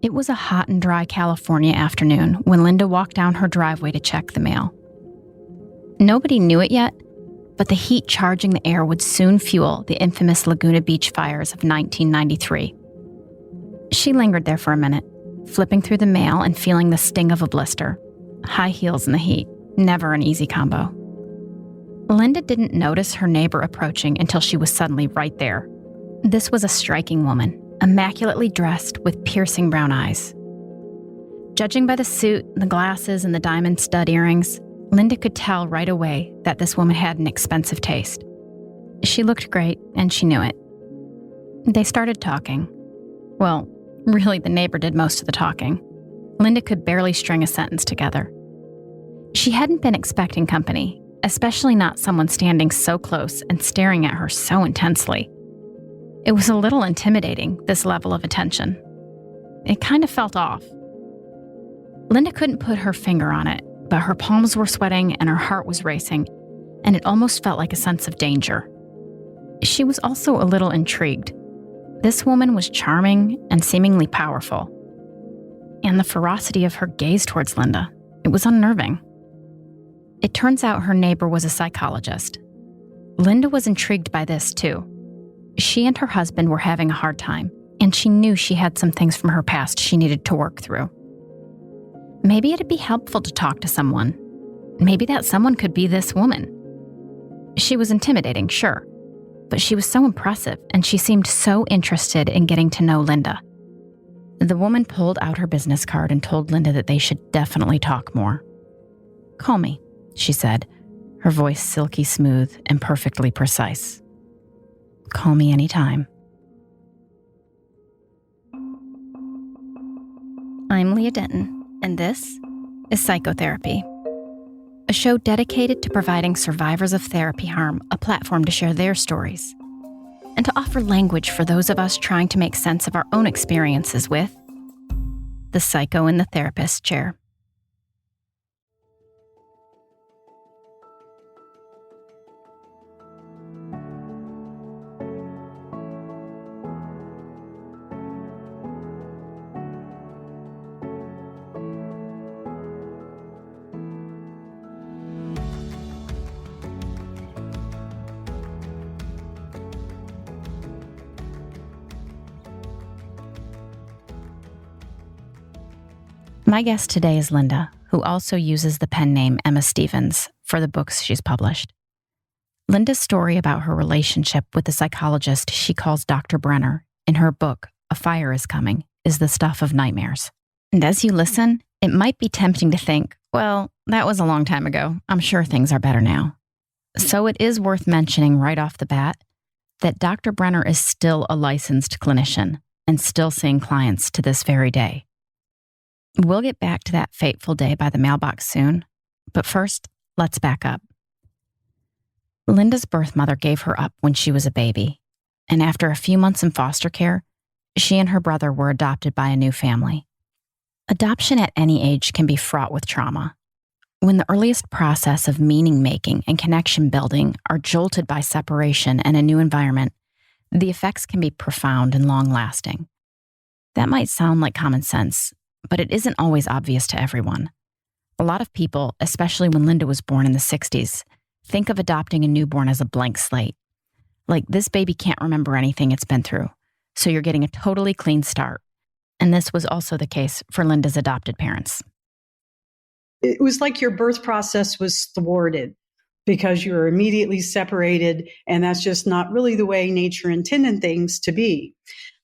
It was a hot and dry California afternoon when Linda walked down her driveway to check the mail. Nobody knew it yet, but the heat charging the air would soon fuel the infamous Laguna Beach fires of 1993. She lingered there for a minute, flipping through the mail and feeling the sting of a blister. High heels in the heat, never an easy combo. Linda didn't notice her neighbor approaching until she was suddenly right there. This was a striking woman, immaculately dressed with piercing brown eyes. Judging by the suit, the glasses, and the diamond stud earrings, Linda could tell right away that this woman had an expensive taste. She looked great, and she knew it. They started talking. Well, really, the neighbor did most of the talking. Linda could barely string a sentence together. She hadn't been expecting company, especially not someone standing so close and staring at her so intensely. It was a little intimidating, this level of attention. It kind of felt off. Linda couldn't put her finger on it, but her palms were sweating and her heart was racing, and it almost felt like a sense of danger. She was also a little intrigued. This woman was charming and seemingly powerful. And the ferocity of her gaze towards Linda, it was unnerving. It turns out her neighbor was a psychologist. Linda was intrigued by this too. She and her husband were having a hard time, and she knew she had some things from her past she needed to work through. Maybe it'd be helpful to talk to someone. Maybe that someone could be this woman. She was intimidating, sure, but she was so impressive, and she seemed so interested in getting to know Linda. The woman pulled out her business card and told Linda that they should definitely talk more. "Call me," she said, her voice silky smooth and perfectly precise. "Call me anytime." I'm Leah Denton, and this is Psychotherapy, a show dedicated to providing survivors of therapy harm a platform to share their stories, and to offer language for those of us trying to make sense of our own experiences with the psycho in the therapist chair. My guest today is Linda, who also uses the pen name Emma Stevens for the books she's published. Linda's story about her relationship with the psychologist she calls Dr. Brenner in her book, A Fire is Coming, is the stuff of nightmares. And as you listen, it might be tempting to think, well, that was a long time ago. I'm sure things are better now. So it is worth mentioning right off the bat that Dr. Brenner is still a licensed clinician and still seeing clients to this very day. We'll get back to that fateful day by the mailbox soon, but first, let's back up. Linda's birth mother gave her up when she was a baby, and after a few months in foster care, she and her brother were adopted by a new family. Adoption at any age can be fraught with trauma. When the earliest process of meaning-making and connection-building are jolted by separation and a new environment, the effects can be profound and long-lasting. That might sound like common sense, but it isn't always obvious to everyone. A lot of people, especially when Linda was born in the 60s, think of adopting a newborn as a blank slate. Like, this baby can't remember anything it's been through, so you're getting a totally clean start. And this was also the case for Linda's adopted parents. It was like your birth process was thwarted because you were immediately separated, and that's just not really the way nature intended things to be.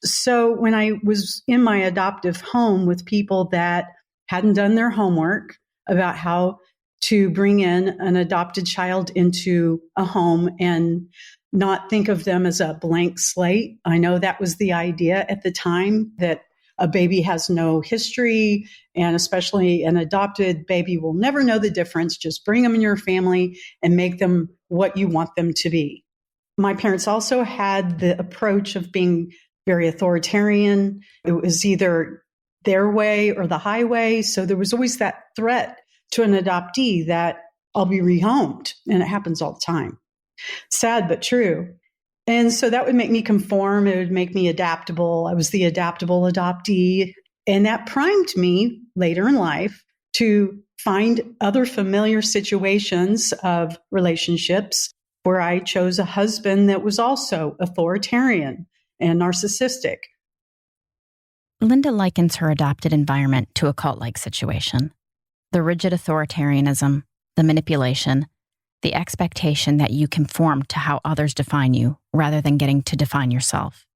So when I was in my adoptive home with people that hadn't done their homework about how to bring in an adopted child into a home and not think of them as a blank slate, I know that was the idea at the time, that a baby has no history, and especially an adopted baby will never know the difference. Just bring them in your family and make them what you want them to be. My parents also had the approach of being very authoritarian. It was either their way or the highway. So there was always that threat to an adoptee that I'll be rehomed. And it happens all the time. Sad, but true. And so that would make me conform. It would make me adaptable. I was the adaptable adoptee. And that primed me later in life to find other familiar situations of relationships where I chose a husband that was also authoritarian and narcissistic. Linda likens her adopted environment to a cult-like situation. The rigid authoritarianism, the manipulation, the expectation that you conform to how others define you rather than getting to define yourself.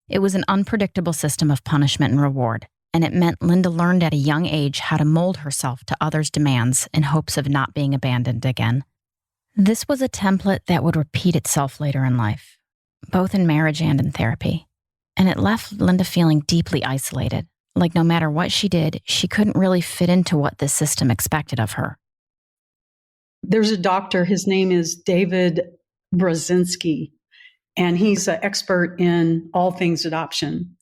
It was an unpredictable system of punishment and reward, and it meant Linda learned at a young age how to mold herself to others' demands in hopes of not being abandoned again. This was a template that would repeat itself later in life, both in marriage and in therapy. And it left Linda feeling deeply isolated, like no matter what she did, she couldn't really fit into what this system expected of her. There's a doctor, his name is David Brzezinski, and he's an expert in all things adoption.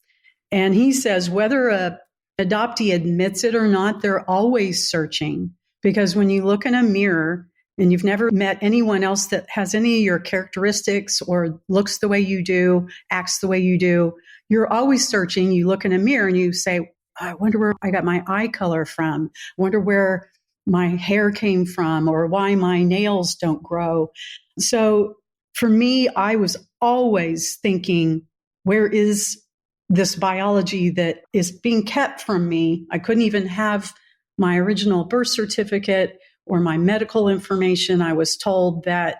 And he says whether a adoptee admits it or not, they're always searching, because when you look in a mirror and you've never met anyone else that has any of your characteristics or looks the way you do, acts the way you do, you're always searching. You look in a mirror and you say, I wonder where I got my eye color from. I wonder where my hair came from or why my nails don't grow. So for me, I was always thinking, where is this biology that is being kept from me? I couldn't even have my original birth certificate or my medical information. I was told that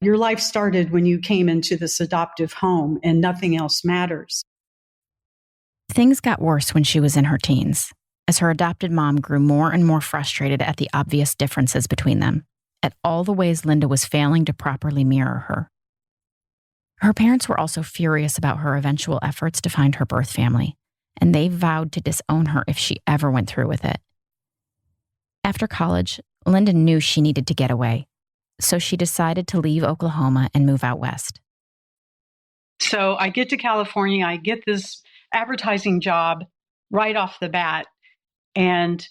your life started when you came into this adoptive home and nothing else matters. Things got worse when she was in her teens, as her adopted mom grew more and more frustrated at the obvious differences between them, at all the ways Linda was failing to properly mirror her. Her parents were also furious about her eventual efforts to find her birth family, and they vowed to disown her if she ever went through with it. After college, Linda knew she needed to get away, so she decided to leave Oklahoma and move out west. So I get to California, I get this advertising job right off the bat, and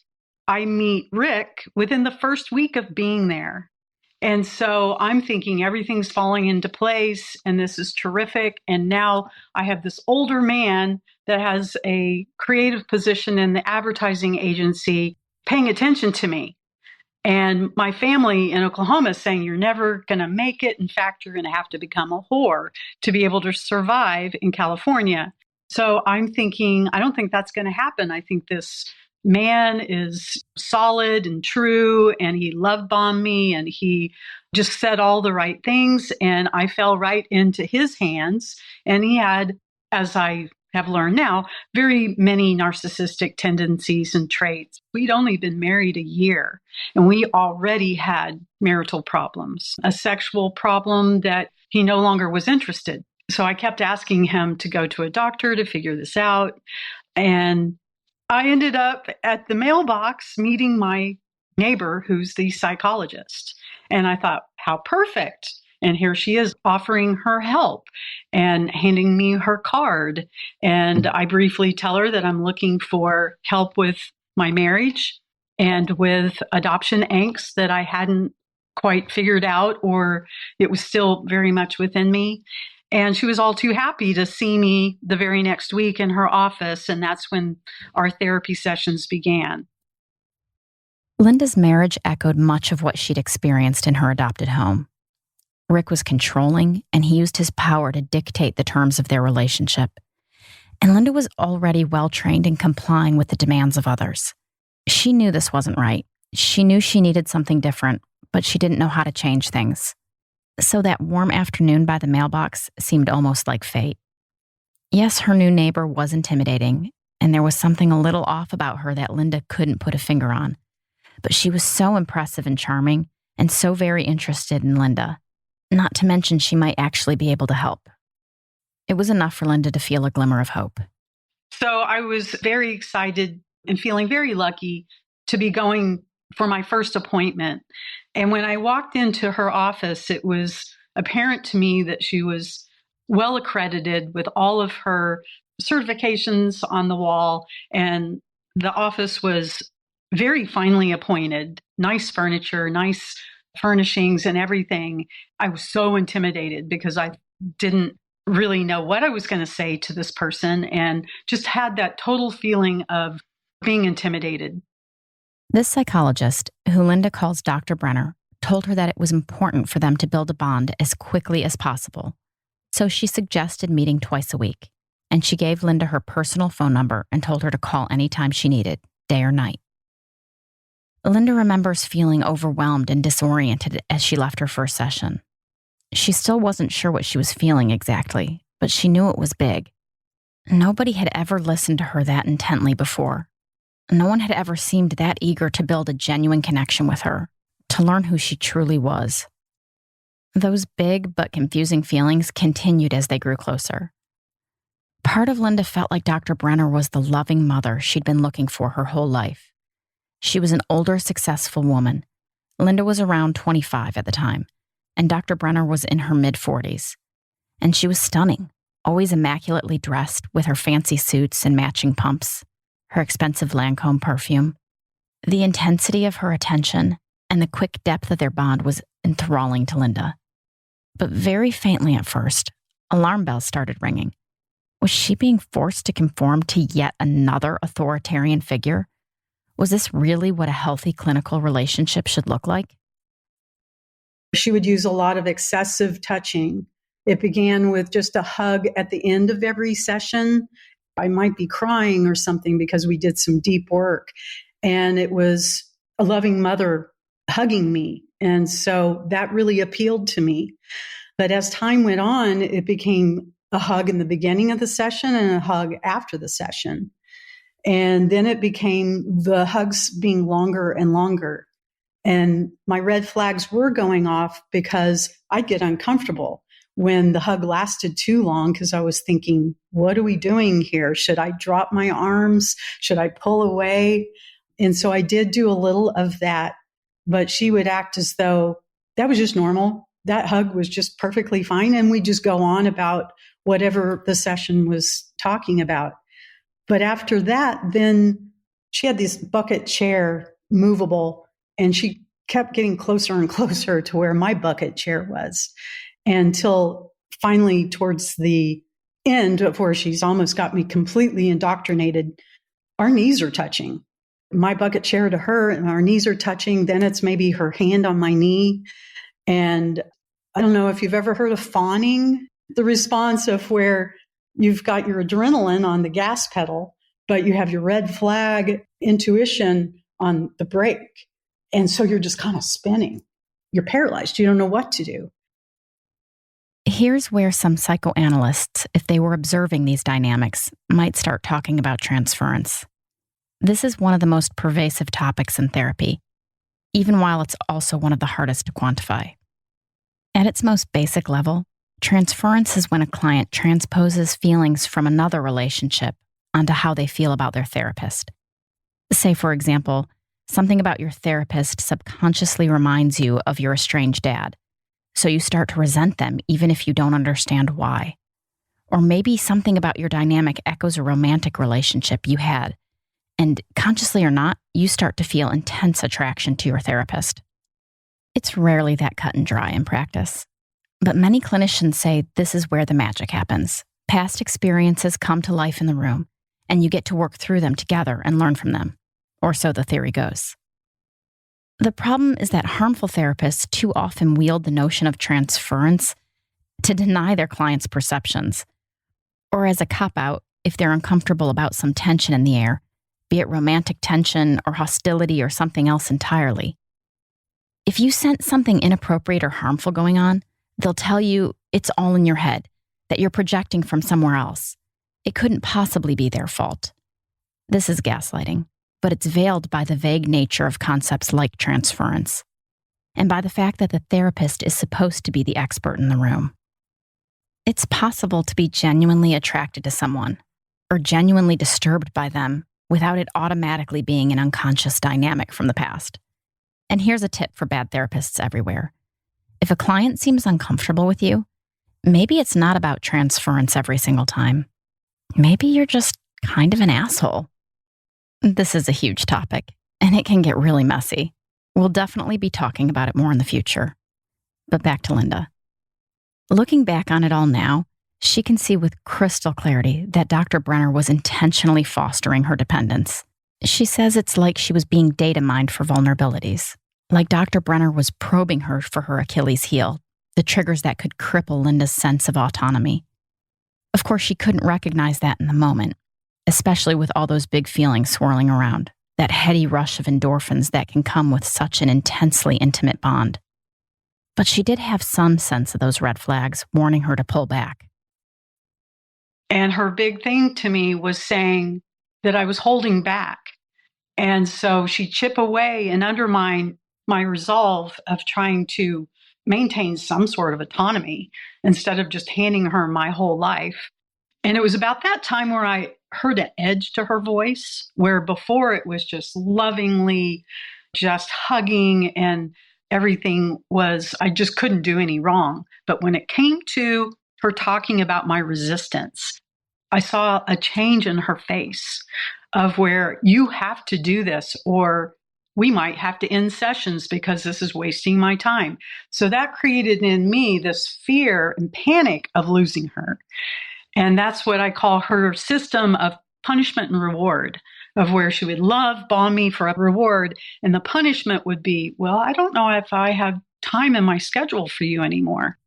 I meet Rick within the first week of being there. And so I'm thinking everything's falling into place and this is terrific. And now I have this older man that has a creative position in the advertising agency paying attention to me. And my family in Oklahoma is saying, you're never going to make it. In fact, you're going to have to become a whore to be able to survive in California. So I'm thinking, I don't think that's going to happen. I think this man is solid and true, and he love bombed me, and he just said all the right things, and I fell right into his hands. And he had, as I have learned now, very many narcissistic tendencies and traits. We'd only been married a year, and we already had marital problems, a sexual problem that he no longer was interested. So I kept asking him to go to a doctor to figure this out. And I ended up at the mailbox meeting my neighbor, who's the psychologist. And I thought, how perfect. And here she is offering her help and handing me her card. And I briefly tell her that I'm looking for help with my marriage and with adoption angst that I hadn't quite figured out, or it was still very much within me. And she was all too happy to see me the very next week in her office. And that's when our therapy sessions began. Linda's marriage echoed much of what she'd experienced in her adopted home. Rick was controlling, and he used his power to dictate the terms of their relationship. And Linda was already well-trained in complying with the demands of others. She knew this wasn't right. She knew she needed something different, but she didn't know how to change things. So that warm afternoon by the mailbox seemed almost like fate. Yes, her new neighbor was intimidating, and there was something a little off about her that Linda couldn't put a finger on. But she was so impressive and charming, and so very interested in Linda. Not to mention she might actually be able to help. It was enough for Linda to feel a glimmer of hope. So I was very excited and feeling very lucky to be going for my first appointment. And when I walked into her office, it was apparent to me that she was well accredited with all of her certifications on the wall. And the office was very finely appointed, nice furniture, nice furnishings and everything. I was so intimidated because I didn't really know what I was going to say to this person and just had that total feeling of being intimidated. This psychologist, who Linda calls Dr. Brenner, told her that it was important for them to build a bond as quickly as possible. So she suggested meeting twice a week, and she gave Linda her personal phone number and told her to call anytime she needed, day or night. Linda remembers feeling overwhelmed and disoriented as she left her first session. She still wasn't sure what she was feeling exactly, but she knew it was big. Nobody had ever listened to her that intently before. No one had ever seemed that eager to build a genuine connection with her, to learn who she truly was. Those big but confusing feelings continued as they grew closer. Part of Linda felt like Dr. Brenner was the loving mother she'd been looking for her whole life. She was an older, successful woman. Linda was around 25 at the time, and Dr. Brenner was in her mid-40s. And she was stunning, always immaculately dressed with her fancy suits and matching pumps, her expensive Lancome perfume. The intensity of her attention and the quick depth of their bond was enthralling to Linda. But very faintly at first, alarm bells started ringing. Was she being forced to conform to yet another authoritarian figure? Was this really what a healthy clinical relationship should look like? She would use a lot of excessive touching. It began with just a hug at the end of every session. I might be crying or something because we did some deep work. And it was a loving mother hugging me. And so that really appealed to me. But as time went on, it became a hug in the beginning of the session and a hug after the session. And then it became the hugs being longer and longer. And my red flags were going off because I'd get uncomfortable when the hug lasted too long because I was thinking, what are we doing here? Should I drop my arms? Should I pull away? And so I did do a little of that, but she would act as though that was just normal. That hug was just perfectly fine. And we just go on about whatever the session was talking about. But after that, then she had this bucket chair movable, and she kept getting closer and closer to where my bucket chair was until finally towards the end of where she's almost got me completely indoctrinated, our knees are touching. My bucket chair to her and our knees are touching. Then it's maybe her hand on my knee. And I don't know if you've ever heard of fawning, the response of where you've got your adrenaline on the gas pedal, but you have your red flag intuition on the brake. And so you're just kind of spinning. You're paralyzed. You don't know what to do. Here's where some psychoanalysts, if they were observing these dynamics, might start talking about transference. This is one of the most pervasive topics in therapy, even while it's also one of the hardest to quantify. At its most basic level, transference is when a client transposes feelings from another relationship onto how they feel about their therapist. Say, for example, something about your therapist subconsciously reminds you of your estranged dad, so you start to resent them even if you don't understand why. Or maybe something about your dynamic echoes a romantic relationship you had, and consciously or not, you start to feel intense attraction to your therapist. It's rarely that cut and dry in practice, but many clinicians say this is where the magic happens. Past experiences come to life in the room, and you get to work through them together and learn from them, or so the theory goes. The problem is that harmful therapists too often wield the notion of transference to deny their clients' perceptions, or as a cop-out if they're uncomfortable about some tension in the air, be it romantic tension or hostility or something else entirely. If you sense something inappropriate or harmful going on, they'll tell you it's all in your head, that you're projecting from somewhere else. It couldn't possibly be their fault. This is gaslighting, but it's veiled by the vague nature of concepts like transference, and by the fact that the therapist is supposed to be the expert in the room. It's possible to be genuinely attracted to someone, or genuinely disturbed by them, without it automatically being an unconscious dynamic from the past. And here's a tip for bad therapists everywhere. If a client seems uncomfortable with you, maybe it's not about transference every single time. Maybe you're just kind of an asshole. This is a huge topic, and it can get really messy. We'll definitely be talking about it more in the future. But back to Linda. Looking back on it all now, She can see with crystal clarity that Dr. Brenner was intentionally fostering her dependence. She says it's like she was being data mined for vulnerabilities, like Dr. Brenner was probing her for her Achilles heel, the triggers that could cripple Linda's sense of autonomy. Of course, she couldn't recognize that in the moment, especially with all those big feelings swirling around, that heady rush of endorphins that can come with such an intensely intimate bond. But she did have some sense of those red flags warning her to pull back. And her big thing to me was saying that I was holding back. And so she'd chip away and undermine my resolve of trying to maintain some sort of autonomy instead of just handing her my whole life. And it was about that time where I heard an edge to her voice, where before it was just lovingly just hugging and everything was, I just couldn't do any wrong. But when it came to her talking about my resistance, I saw a change in her face of where you have to do this or we might have to end sessions because this is wasting my time. So that created in me this fear and panic of losing her. And that's what I call her system of punishment and reward, of where she would love bomb me for a reward. And the punishment would be, well, I don't know if I have time in my schedule for you anymore.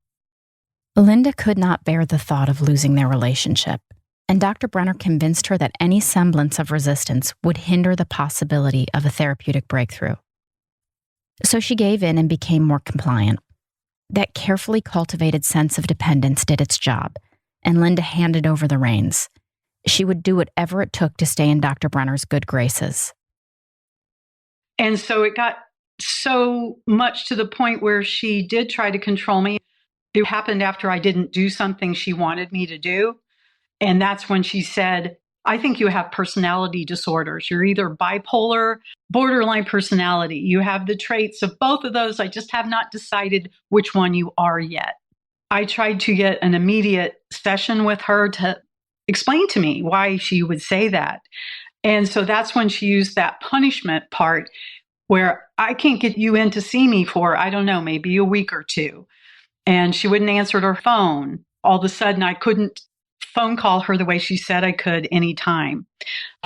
Linda could not bear the thought of losing their relationship, and Dr. Brenner convinced her that any semblance of resistance would hinder the possibility of a therapeutic breakthrough. So she gave in and became more compliant. That carefully cultivated sense of dependence did its job, and Linda handed over the reins. She would do whatever it took to stay in Dr. Brenner's good graces. And so it got so much to the point where she did try to control me. It happened after I didn't do something she wanted me to do. And that's when she said, I think you have personality disorders. You're either bipolar, borderline personality. You have the traits of both of those. I just have not decided which one you are yet. I tried to get an immediate session with her to explain to me why she would say that. And so that's when she used that punishment part where I can't get you in to see me for, I don't know, maybe a week or two. And she wouldn't answer her phone. All of a sudden, I couldn't phone call her the way she said I could anytime.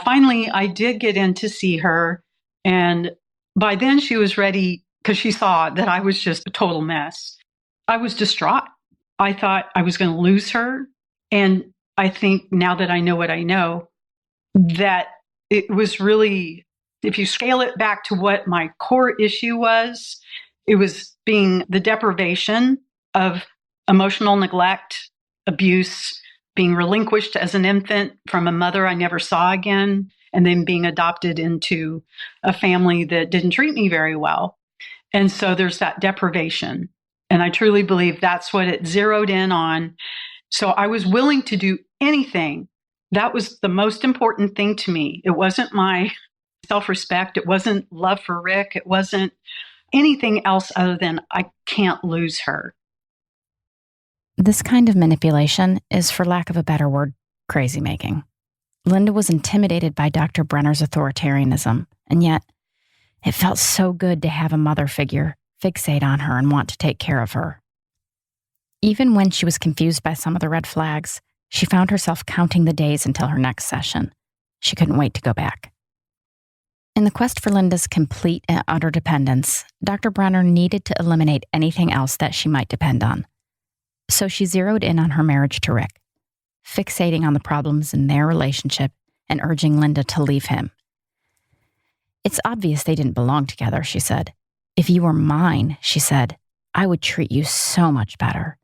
Finally, I did get in to see her. And by then she was ready because she saw that I was just a total mess. I was distraught. I thought I was going to lose her. And I think now that I know what I know, that it was really, if you scale it back to what my core issue was, it was being the deprivation of emotional neglect, abuse, being relinquished as an infant from a mother I never saw again, and then being adopted into a family that didn't treat me very well. And so there's that deprivation. And I truly believe that's what it zeroed in on. So I was willing to do anything. That was the most important thing to me. It wasn't my self-respect. It wasn't love for Rick. It wasn't anything else other than I can't lose her. This kind of manipulation is, for lack of a better word, crazy making. Linda was intimidated by Dr. Brenner's authoritarianism, and yet it felt so good to have a mother figure fixate on her and want to take care of her. Even when she was confused by some of the red flags, she found herself counting the days until her next session. She couldn't wait to go back. In the quest for Linda's complete and utter dependence, Dr. Brenner needed to eliminate anything else that she might depend on. So she zeroed in on her marriage to Rick, fixating on the problems in their relationship and urging Linda to leave him. It's obvious they didn't belong together, she said. If you were mine, she said, I would treat you so much better.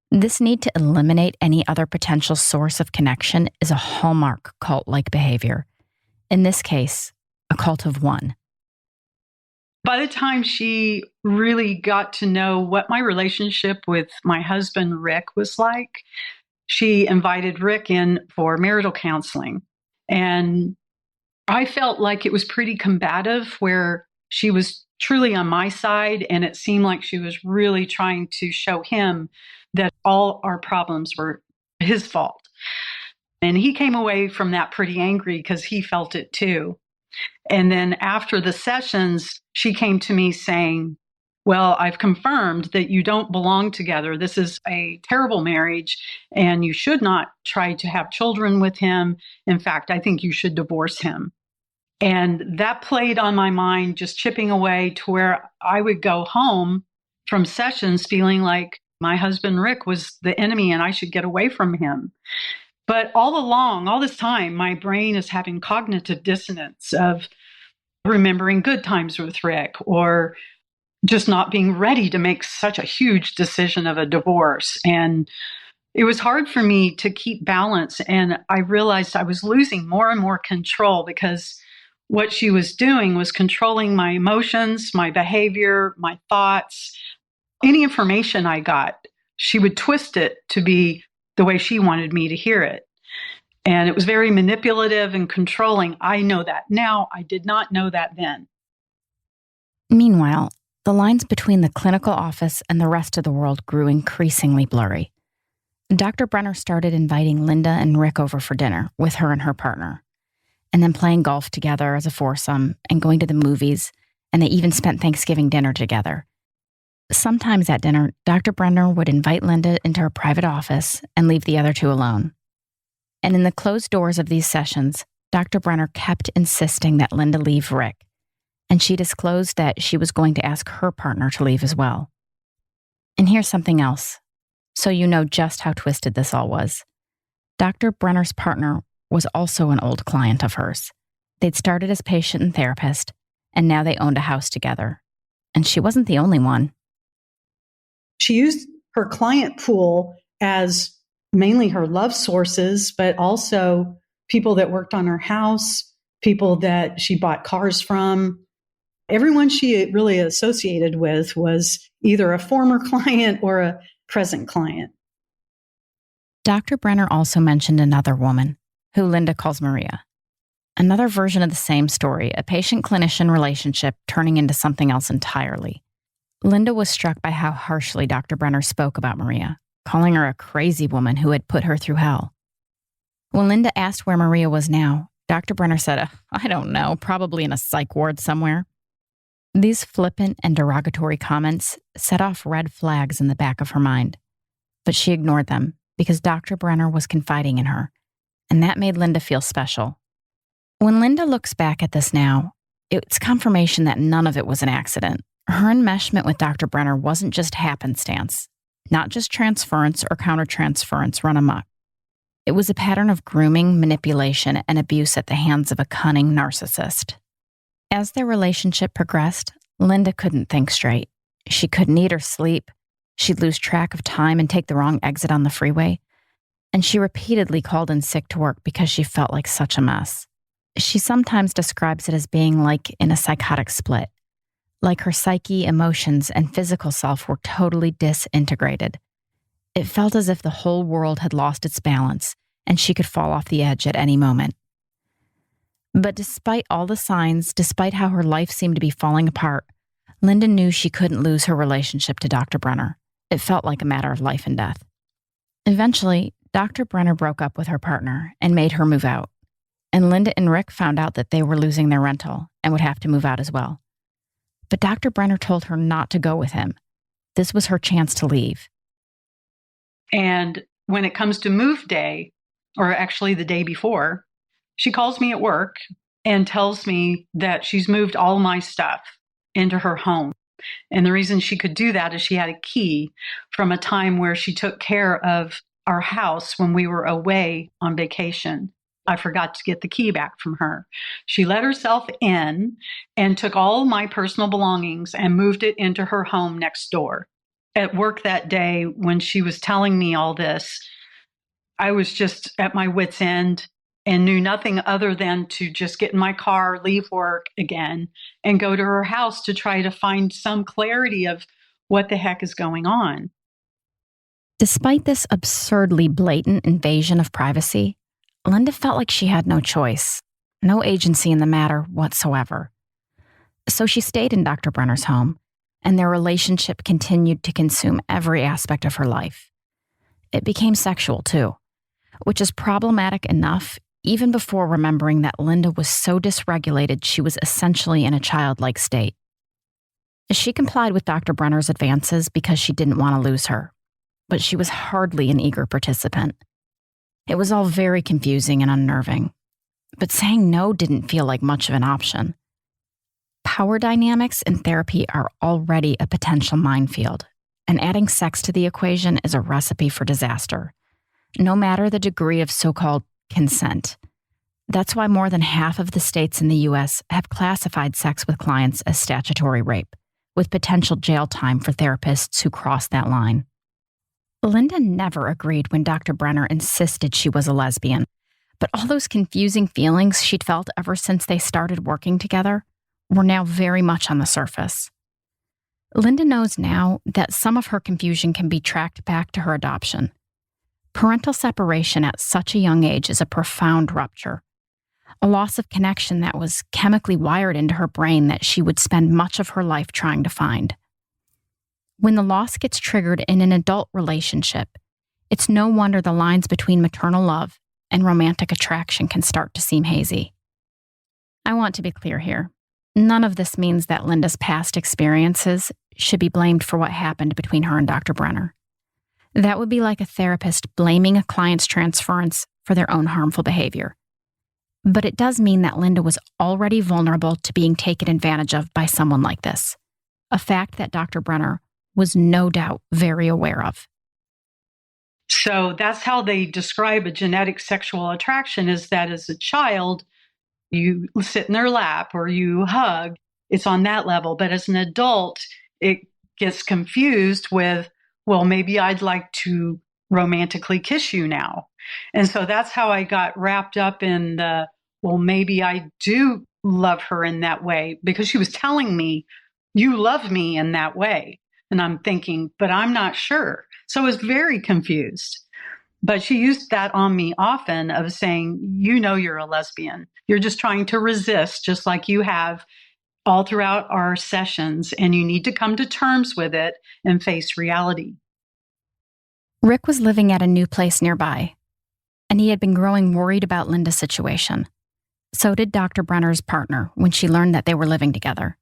This need to eliminate any other potential source of connection is a hallmark cult-like behavior. In this case, a cult of one. By the time she really got to know what my relationship with my husband, Rick, was like, she invited Rick in for marital counseling. And I felt like it was pretty combative, where she was truly on my side, and it seemed like she was really trying to show him that all our problems were his fault. And he came away from that pretty angry because he felt it too. And then after the sessions, she came to me saying, well, I've confirmed that you don't belong together. This is a terrible marriage, and you should not try to have children with him. In fact, I think you should divorce him. And that played on my mind, just chipping away to where I would go home from sessions feeling like my husband, Rick, was the enemy and I should get away from him. But all along, all this time, my brain is having cognitive dissonance of remembering good times with Rick or just not being ready to make such a huge decision of a divorce. And it was hard for me to keep balance. And I realized I was losing more and more control because what she was doing was controlling my emotions, my behavior, my thoughts. Any information I got, she would twist it to be the way she wanted me to hear it. And it was very manipulative and controlling. I know that now. I did not know that then. Meanwhile, the lines between the clinical office and the rest of the world grew increasingly blurry. Dr. Brenner started inviting Linda and Rick over for dinner with her and her partner, and then playing golf together as a foursome and going to the movies, and they even spent Thanksgiving dinner together. Sometimes at dinner, Dr. Brenner would invite Linda into her private office and leave the other two alone. And in the closed doors of these sessions, Dr. Brenner kept insisting that Linda leave Rick, and she disclosed that she was going to ask her partner to leave as well. And here's something else, so you know just how twisted this all was. Dr. Brenner's partner was also an old client of hers. They'd started as patient and therapist, and now they owned a house together. And she wasn't the only one. She used her client pool as mainly her love sources, but also people that worked on her house, people that she bought cars from. Everyone she really associated with was either a former client or a present client. Dr. Brenner also mentioned another woman, who Linda calls Maria. Another version of the same story, a patient-clinician relationship turning into something else entirely. Linda was struck by how harshly Dr. Brenner spoke about Maria, calling her a crazy woman who had put her through hell. When Linda asked where Maria was now, Dr. Brenner said, I don't know, probably in a psych ward somewhere. These flippant and derogatory comments set off red flags in the back of her mind, but she ignored them because Dr. Brenner was confiding in her, and that made Linda feel special. When Linda looks back at this now, it's confirmation that none of it was an accident. Her enmeshment with Dr. Brenner wasn't just happenstance, not just transference or countertransference run amok. It was a pattern of grooming, manipulation, and abuse at the hands of a cunning narcissist. As their relationship progressed, Linda couldn't think straight. She couldn't eat or sleep. She'd lose track of time and take the wrong exit on the freeway. And she repeatedly called in sick to work because she felt like such a mess. She sometimes describes it as being like in a psychotic split. Like her psyche, emotions, and physical self were totally disintegrated. It felt as if the whole world had lost its balance, and she could fall off the edge at any moment. But despite all the signs, despite how her life seemed to be falling apart, Linda knew she couldn't lose her relationship to Dr. Brenner. It felt like a matter of life and death. Eventually, Dr. Brenner broke up with her partner and made her move out. And Linda and Rick found out that they were losing their rental and would have to move out as well. But Dr. Brenner told her not to go with him. This was her chance to leave. And when it comes to move day, or actually the day before, she calls me at work and tells me that she's moved all my stuff into her home. And the reason she could do that is she had a key from a time where she took care of our house when we were away on vacation. I forgot to get the key back from her. She let herself in and took all my personal belongings and moved it into her home next door. At work that day, when she was telling me all this, I was just at my wit's end and knew nothing other than to just get in my car, leave work again, and go to her house to try to find some clarity of what the heck is going on. Despite this absurdly blatant invasion of privacy, Linda felt like she had no choice, no agency in the matter whatsoever. So she stayed in Dr. Brenner's home, and their relationship continued to consume every aspect of her life. It became sexual, too, which is problematic enough even before remembering that Linda was so dysregulated she was essentially in a childlike state. She complied with Dr. Brenner's advances because she didn't want to lose her, but she was hardly an eager participant. It was all very confusing and unnerving, but saying no didn't feel like much of an option. Power dynamics in therapy are already a potential minefield, and adding sex to the equation is a recipe for disaster, no matter the degree of so-called consent. That's why more than half of the states in the U.S. have classified sex with clients as statutory rape, with potential jail time for therapists who cross that line. Linda never agreed when Dr. Brenner insisted she was a lesbian, but all those confusing feelings she'd felt ever since they started working together were now very much on the surface. Linda knows now that some of her confusion can be tracked back to her adoption. Parental separation at such a young age is a profound rupture, a loss of connection that was chemically wired into her brain that she would spend much of her life trying to find. When the loss gets triggered in an adult relationship, it's no wonder the lines between maternal love and romantic attraction can start to seem hazy. I want to be clear here. None of this means that Linda's past experiences should be blamed for what happened between her and Dr. Brenner. That would be like a therapist blaming a client's transference for their own harmful behavior. But it does mean that Linda was already vulnerable to being taken advantage of by someone like this, a fact that Dr. Brenner was no doubt very aware of. So that's how they describe a genetic sexual attraction, is that as a child, you sit in their lap or you hug. It's on that level. But as an adult, it gets confused with, well, maybe I'd like to romantically kiss you now. And so that's how I got wrapped up in the, well, maybe I do love her in that way, because she was telling me, you love me in that way. And I'm thinking, but I'm not sure. So I was very confused. But she used that on me often, of saying, you know, you're a lesbian. You're just trying to resist, just like you have all throughout our sessions, and you need to come to terms with it and face reality. Rick was living at a new place nearby, and he had been growing worried about Linda's situation. So did Dr. Brenner's partner when she learned that they were living together.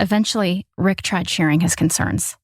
Eventually, Rick tried sharing his concerns.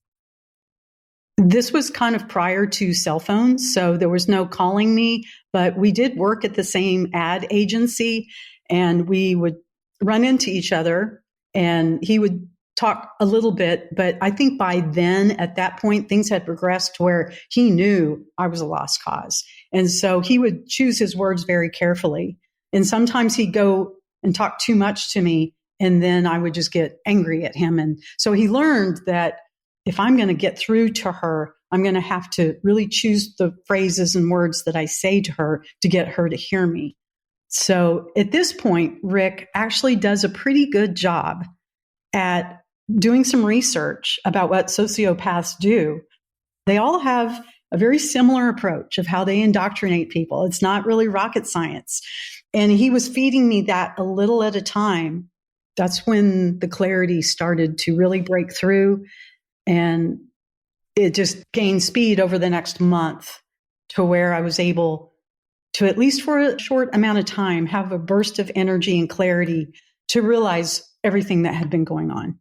This was kind of prior to cell phones, so there was no calling me, but we did work at the same ad agency, and we would run into each other, and he would talk a little bit, but I think by then, at that point, things had progressed to where he knew I was a lost cause. And so he would choose his words very carefully. And sometimes he'd go and talk too much to me, and then I would just get angry at him. And so he learned that if I'm going to get through to her, I'm going to have to really choose the phrases and words that I say to her to get her to hear me. So at this point, Rick actually does a pretty good job at doing some research about what sociopaths do. They all have a very similar approach of how they indoctrinate people. It's not really rocket science. And he was feeding me that a little at a time. That's when the clarity started to really break through. And it just gained speed over the next month to where I was able to, at least for a short amount of time, have a burst of energy and clarity to realize everything that had been going on.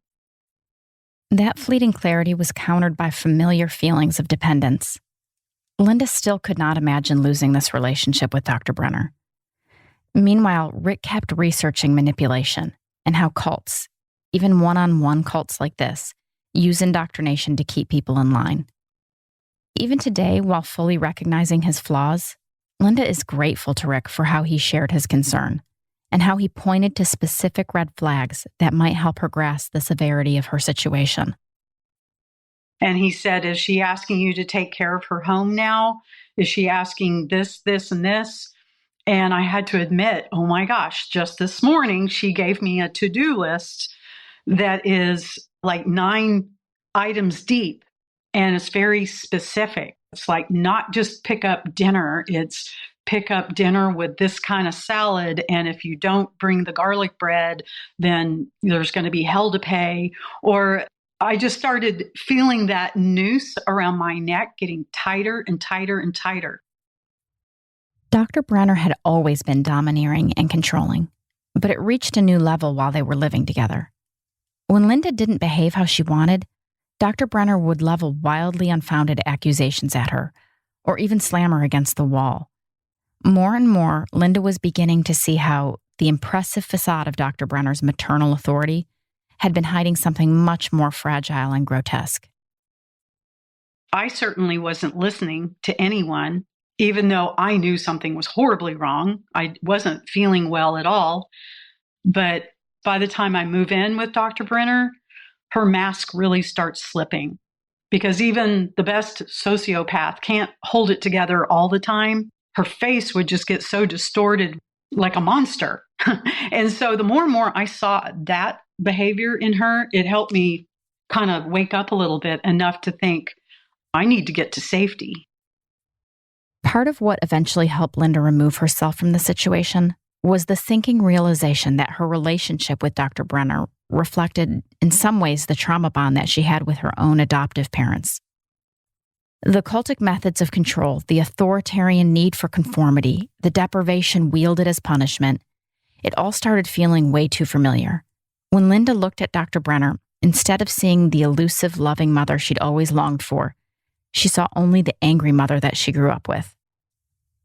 That fleeting clarity was countered by familiar feelings of dependence. Linda still could not imagine losing this relationship with Dr. Brenner. Meanwhile, Rick kept researching manipulation and how cults, even one-on-one cults like this, use indoctrination to keep people in line. Even today, while fully recognizing his flaws, Linda is grateful to Rick for how he shared his concern and how he pointed to specific red flags that might help her grasp the severity of her situation. And he said, is she asking you to take care of her home now? Is she asking this, this, and this? And I had to admit, oh my gosh, just this morning, she gave me a to-do list that is like 9 items deep, and it's very specific. It's like not just pick up dinner, it's pick up dinner with this kind of salad, and if you don't bring the garlic bread, then there's going to be hell to pay. Or I just started feeling that noose around my neck getting tighter and tighter and tighter. Dr. Brenner had always been domineering and controlling, but it reached a new level while they were living together. When Linda didn't behave how she wanted, Dr. Brenner would level wildly unfounded accusations at her, or even slam her against the wall. More and more, Linda was beginning to see how the impressive facade of Dr. Brenner's maternal authority had been hiding something much more fragile and grotesque. I certainly wasn't listening to anyone, even though I knew something was horribly wrong. I wasn't feeling well at all. But by the time I move in with Dr. Brenner, her mask really starts slipping because even the best sociopath can't hold it together all the time. Her face would just get so distorted like a monster. And so the more and more I saw that behavior in her, it helped me kind of wake up a little bit enough to think, I need to get to safety. Part of what eventually helped Linda remove herself from the situation was the sinking realization that her relationship with Dr. Brenner reflected, in some ways, the trauma bond that she had with her own adoptive parents. The cultic methods of control, the authoritarian need for conformity, the deprivation wielded as punishment, it all started feeling way too familiar. When Linda looked at Dr. Brenner, instead of seeing the elusive, loving mother she'd always longed for, she saw only the angry mother that she grew up with.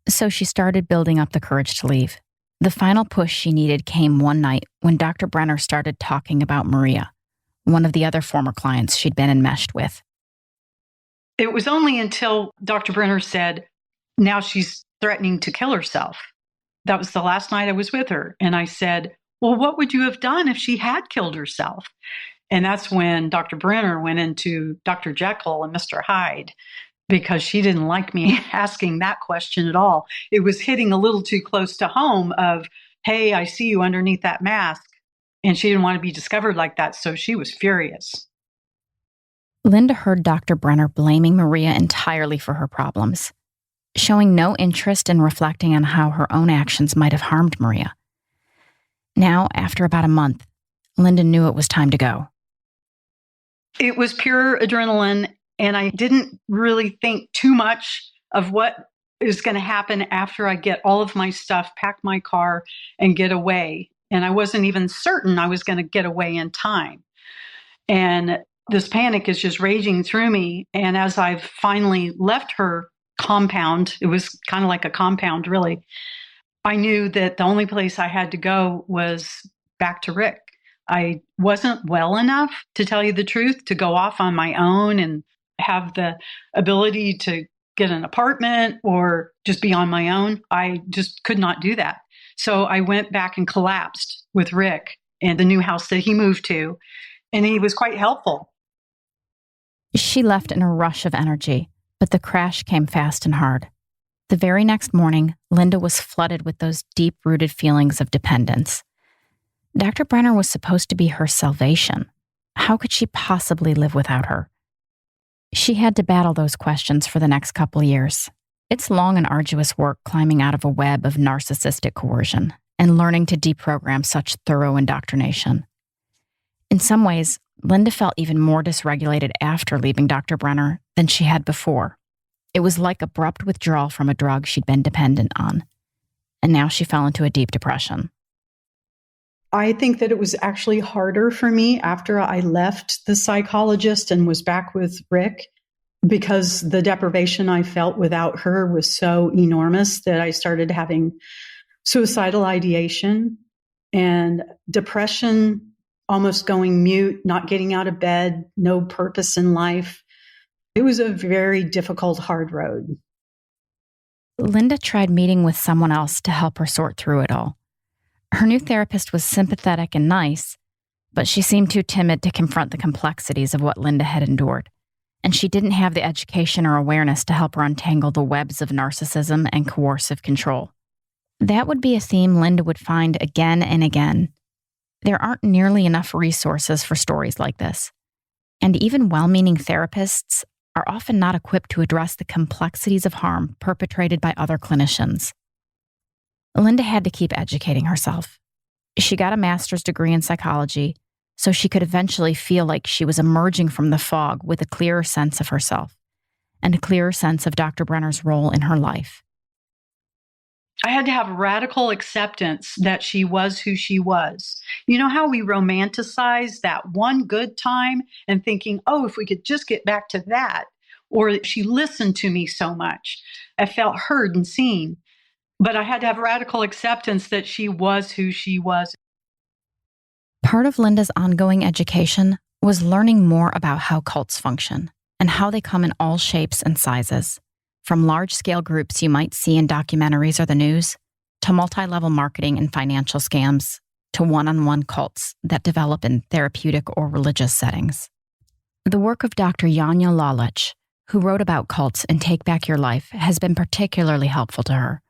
So she started building up the courage to leave. The final push she needed came one night when Dr. Brenner started talking about Maria, one of the other former clients she'd been enmeshed with. It was only until Dr. Brenner said, now she's threatening to kill herself. That was the last night I was with her. And I said, well, what would you have done if she had killed herself? And that's when Dr. Brenner went into Dr. Jekyll and Mr. Hyde, because she didn't like me asking that question at all. It was hitting a little too close to home of, hey, I see you underneath that mask. And she didn't want to be discovered like that, so she was furious. Linda heard Dr. Brenner blaming Maria entirely for her problems, showing no interest in reflecting on how her own actions might have harmed Maria. Now, after about a month, Linda knew it was time to go. It was pure adrenaline, and I didn't really think too much of what is going to happen after I get all of my stuff, pack my car, and get away. And I wasn't even certain I was going to get away in time. And this panic is just raging through me. And as I've finally left her compound, it was kind of like a compound, really, I knew that the only place I had to go was back to Rick. I wasn't well enough, to tell you the truth, to go off on my own and have the ability to get an apartment or just be on my own. I just could not do that. So I went back and collapsed with Rick in the new house that he moved to, and he was quite helpful. She left in a rush of energy, but the crash came fast and hard. The very next morning, Linda was flooded with those deep-rooted feelings of dependence. Dr. Brenner was supposed to be her salvation. How could she possibly live without her? She had to battle those questions for the next couple years. It's long and arduous work climbing out of a web of narcissistic coercion and learning to deprogram such thorough indoctrination. In some ways, Linda felt even more dysregulated after leaving Dr. Brenner than she had before. It was like abrupt withdrawal from a drug she'd been dependent on. And now she fell into a deep depression. I think that it was actually harder for me after I left the psychologist and was back with Rick, because the deprivation I felt without her was so enormous that I started having suicidal ideation and depression, almost going mute, not getting out of bed, no purpose in life. It was a very difficult, hard road. Linda tried meeting with someone else to help her sort through it all. Her new therapist was sympathetic and nice, but she seemed too timid to confront the complexities of what Linda had endured, and she didn't have the education or awareness to help her untangle the webs of narcissism and coercive control. That would be a theme Linda would find again and again. There aren't nearly enough resources for stories like this, and even well-meaning therapists are often not equipped to address the complexities of harm perpetrated by other clinicians. Linda had to keep educating herself. She got a master's degree in psychology so she could eventually feel like she was emerging from the fog with a clearer sense of herself and a clearer sense of Dr. Brenner's role in her life. I had to have radical acceptance that she was who she was. You know how we romanticize that one good time and thinking, oh, if we could just get back to that, or she listened to me so much. I felt heard and seen. But I had to have radical acceptance that she was who she was. Part of Linda's ongoing education was learning more about how cults function and how they come in all shapes and sizes, from large-scale groups you might see in documentaries or the news, to multi-level marketing and financial scams, to one-on-one cults that develop in therapeutic or religious settings. The work of Dr. Janja Lalich, who wrote about cults in Take Back Your Life, has been particularly helpful to her.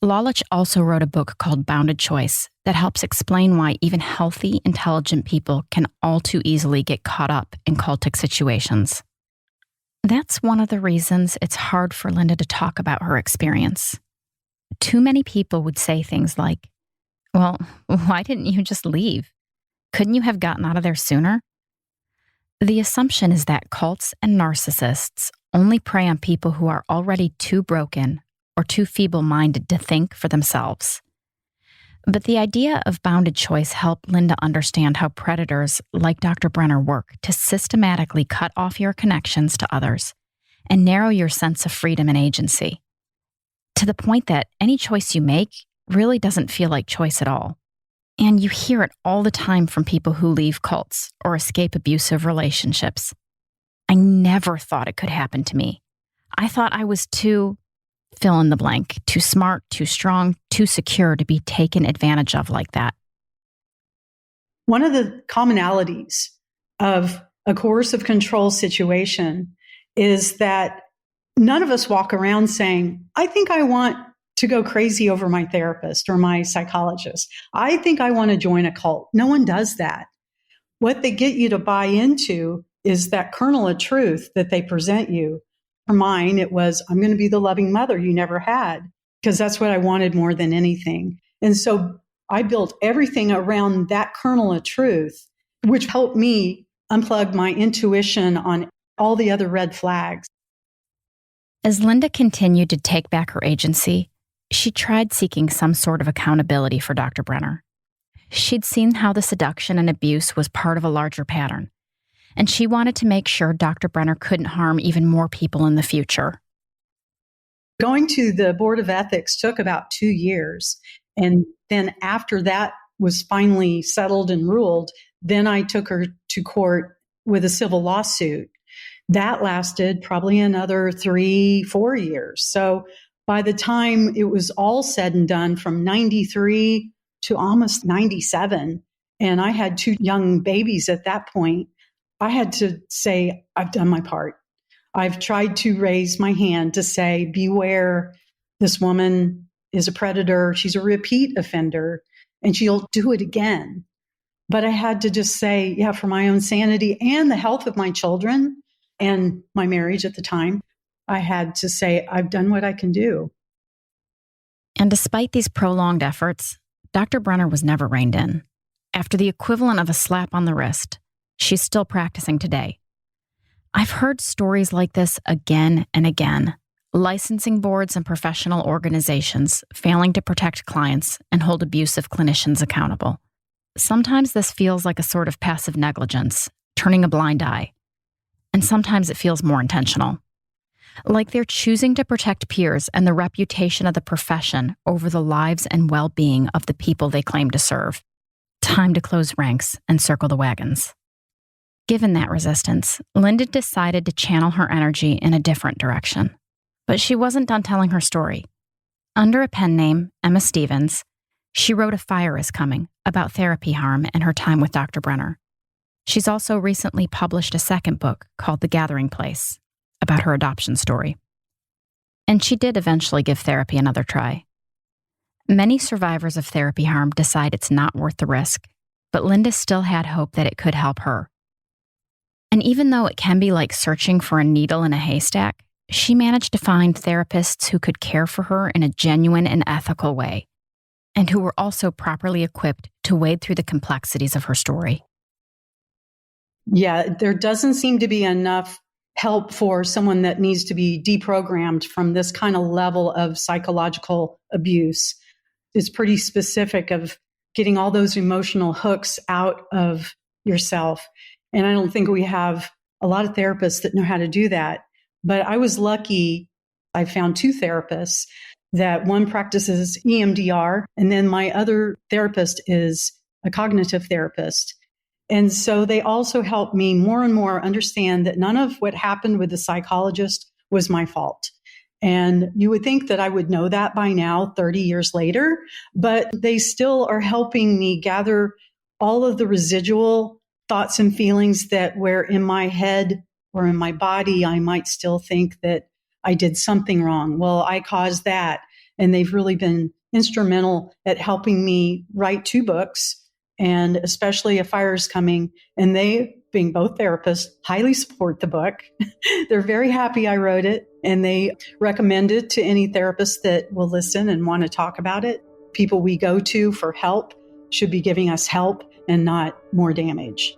Lalich also wrote a book called Bounded Choice that helps explain why even healthy, intelligent people can all too easily get caught up in cultic situations. That's one of the reasons it's hard for Linda to talk about her experience. Too many people would say things like, well, why didn't you just leave? Couldn't you have gotten out of there sooner? The assumption is that cults and narcissists only prey on people who are already too broken or too feeble-minded to think for themselves. But the idea of bounded choice helped Linda understand how predators like Dr. Brenner work to systematically cut off your connections to others and narrow your sense of freedom and agency, to the point that any choice you make really doesn't feel like choice at all. And you hear it all the time from people who leave cults or escape abusive relationships. I never thought it could happen to me. I thought I was too fill in the blank, too smart, too strong, too secure to be taken advantage of like that. One of the commonalities of a coercive control situation is that none of us walk around saying, I think I want to go crazy over my therapist or my psychologist. I think I want to join a cult. No one does that. What they get you to buy into is that kernel of truth that they present you. For mine, it was, I'm going to be the loving mother you never had, because that's what I wanted more than anything. And so I built everything around that kernel of truth, which helped me unplug my intuition on all the other red flags. As Linda continued to take back her agency, she tried seeking some sort of accountability for Dr. Brenner. She'd seen how the seduction and abuse was part of a larger pattern, and she wanted to make sure Dr. Brenner couldn't harm even more people in the future. Going to the Board of Ethics took about 2 years. And then after that was finally settled and ruled, then I took her to court with a civil lawsuit. That lasted probably another 3-4 years. So by the time it was all said and done, from 93 to almost 97, and I had 2 young babies at that point, I had to say, I've done my part. I've tried to raise my hand to say, beware, this woman is a predator. She's a repeat offender, and she'll do it again. But I had to just say, yeah, for my own sanity and the health of my children and my marriage at the time, I had to say, I've done what I can do. And despite these prolonged efforts, Dr. Brenner was never reined in. After the equivalent of a slap on the wrist, she's still practicing today. I've heard stories like this again and again. Licensing boards and professional organizations failing to protect clients and hold abusive clinicians accountable. Sometimes this feels like a sort of passive negligence, turning a blind eye. And sometimes it feels more intentional. Like they're choosing to protect peers and the reputation of the profession over the lives and well-being of the people they claim to serve. Time to close ranks and circle the wagons. Given that resistance, Linda decided to channel her energy in a different direction. But she wasn't done telling her story. Under a pen name, Emma Stevens, she wrote A Fire is Coming about therapy harm and her time with Dr. Brenner. She's also recently published a second book called The Gathering Place about her adoption story. And she did eventually give therapy another try. Many survivors of therapy harm decide it's not worth the risk, but Linda still had hope that it could help her. And even though it can be like searching for a needle in a haystack, she managed to find therapists who could care for her in a genuine and ethical way, and who were also properly equipped to wade through the complexities of her story. Yeah, there doesn't seem to be enough help for someone that needs to be deprogrammed from this kind of level of psychological abuse. It's pretty specific of getting all those emotional hooks out of yourself. And I don't think we have a lot of therapists that know how to do that. But I was lucky. I found 2 therapists that one practices EMDR, and then my other therapist is a cognitive therapist. And so they also helped me more and more understand that none of what happened with the psychologist was my fault. And you would think that I would know that by now, 30 years later, but they still are helping me gather all of the residual thoughts and feelings that were in my head or in my body, I might still think that I did something wrong. Well, I caused that. And they've really been instrumental at helping me write 2 books, and especially A Fire is Coming. And they, being both therapists, highly support the book. They're very happy I wrote it, and they recommend it to any therapist that will listen and want to talk about it. People we go to for help should be giving us help and not more damage.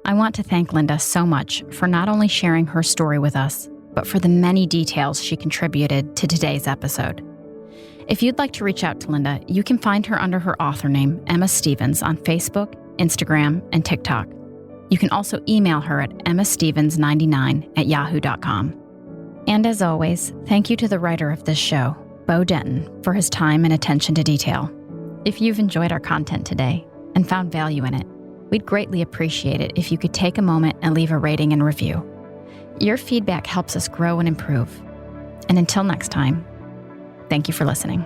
I want to thank Linda so much for not only sharing her story with us, but for the many details she contributed to today's episode. If you'd like to reach out to Linda, you can find her under her author name, Emma Stevens, on Facebook, Instagram, and TikTok. You can also email her at emmastevens99@yahoo.com. And as always, thank you to the writer of this show, Bo Denton, for his time and attention to detail. If you've enjoyed our content today and found value in it, we'd greatly appreciate it if you could take a moment and leave a rating and review. Your feedback helps us grow and improve. And until next time, thank you for listening.